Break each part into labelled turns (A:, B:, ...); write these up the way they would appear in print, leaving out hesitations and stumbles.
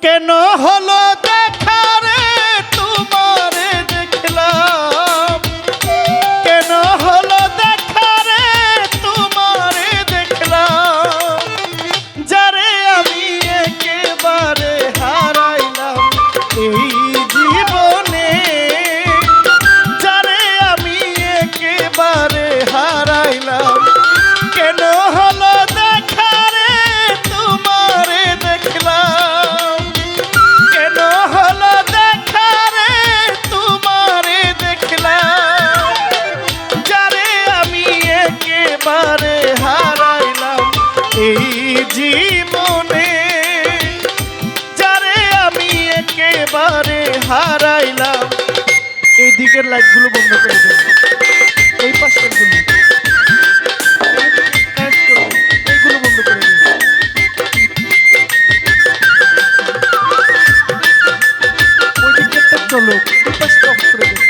A: কেন হলো দেখা রে তোমারে দেখলাম, কেন হলো দেখা রে তোমারে দেখলাম, যারে আমি একেবারে হারাইলাম এই জীবনে, যারে আমি একেবারে হারাইলাম। কেন হলো দেখা রে তোমারে দেখলাম, কেন হলো দেখা রে তোমারে দেখলাম, যারে আমি একেবারে হারাইলাম এই জীবনে, যারে আমি একেবারে হারাইলাম। এই দিকের লাইটগুলো বন্ধ করে দেন, এই পাশের গুলো এইগুলো বন্ধ করে দিন। ওই দিকেরটা চলো, ওই পাশটা অফ করে দিন।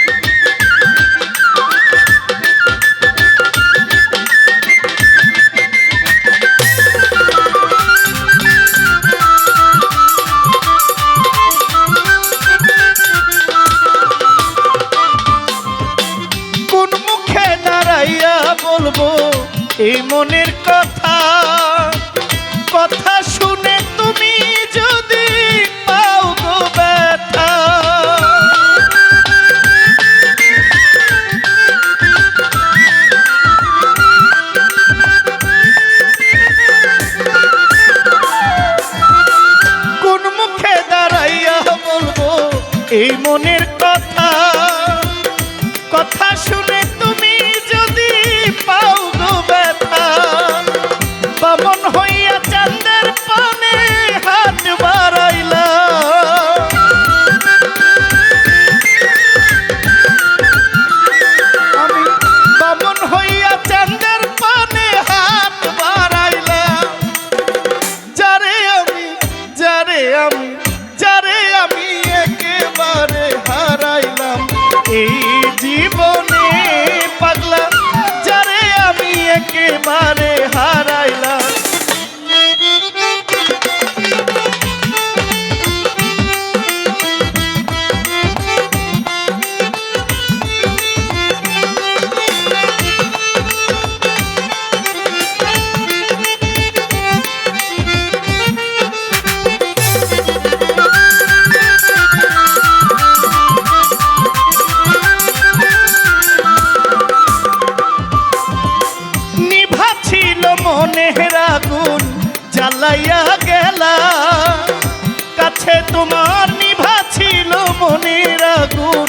A: কোন মুখে দাঁড়াইয়া বলবো এই মনের কথা, কথা শুনে তুমি যদি পাও গো ব্যথা। কোন মুখে দাঁড়াইয়া বলবো এই মনের কথা, কথা শুনে তুমি যদি পাও গো ব্যথা। বামন হইয়া চাঁদের পানে হাত বাড়াইলা, আমি বামন হইয়া চাঁদের পানে হাত বাড়াইলাম, যারে আমি যারে আমি যারে আমি একেবারে হারাইলাম এই জীবনে, পাগলা যারে আমি একেবারে হারাইলাম। মনের আগুন জ্বালাইয়া গেলা, কাছে তোমার নিভা ছিল মনের আগুন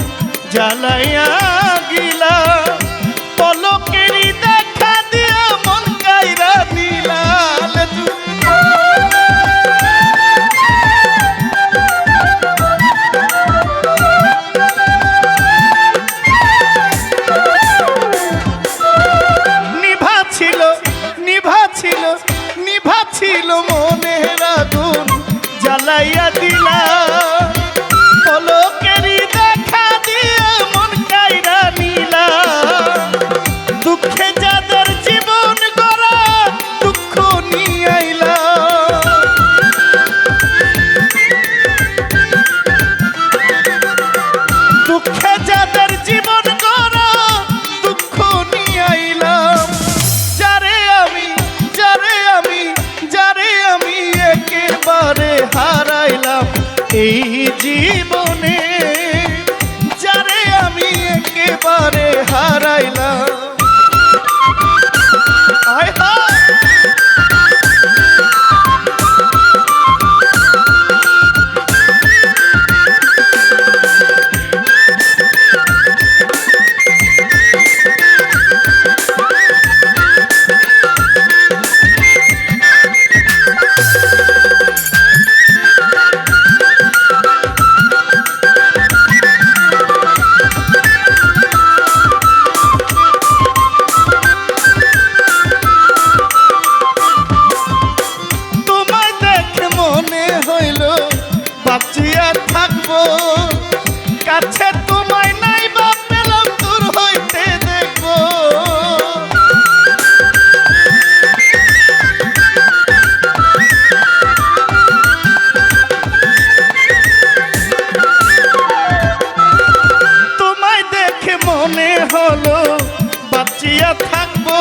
A: জ্বালাইয়া গিলা, পলকেরই দেখা দিয়া মন কাইরা দিলা। নিভা ছিল মনের আগুন জ্বালাইয়া দিলা, পলকেরই দেখা দিয়া মন কাইরা নিলা। দুঃখে যাদের জীবন গড়া দুঃখ নিয়ে আইলা, দুঃখে যাদের জীবন গড়া দুঃখ নিয়ে আইলাম, যারে আমি একেবারে হারাইলাম এই জীবনে, যারে আমি একেবারে হারাইলাম। আয় হায় বলো বাঁচিয়া থাকবো,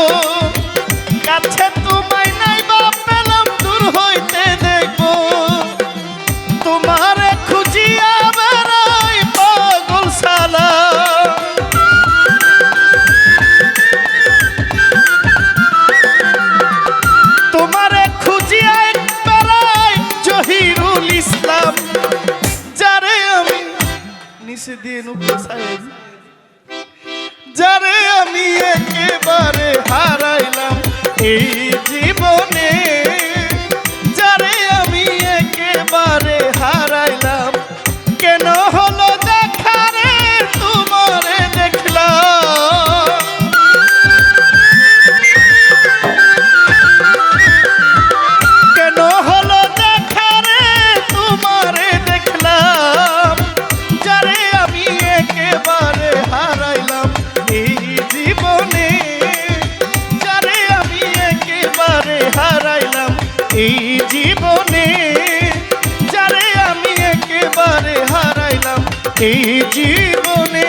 A: কাছে তোমায় নাই বা পেলাম দূর হইতে দেখবো, তোমারে খুঁজিয়া বেড়াই পাগল সালা। তোমারে খুঁজিয়া বেড়াই জহিরুল ইসলাম, যারে আমি নিচে দিয়ে নুকে সাহেব, যারে আমি একেবারে হারাইলাম এই জীবনে, যারে আমি একেবারে হারাইলাম, কেন হলো দেখা রে তোমারে দেখলাম, কেন হলো দেখা রে তোমারে দেখলাম, যারে আমি একেবারে হারাইলাম এই জীবনে, যারে আমি একেবারে হারাইলাম এই জীবনে, যারে আমি একেবারে হারাইলাম এই জীবনে,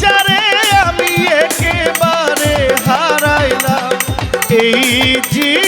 A: যারে আমি একেবারে হারাইলাম এই জীবনে।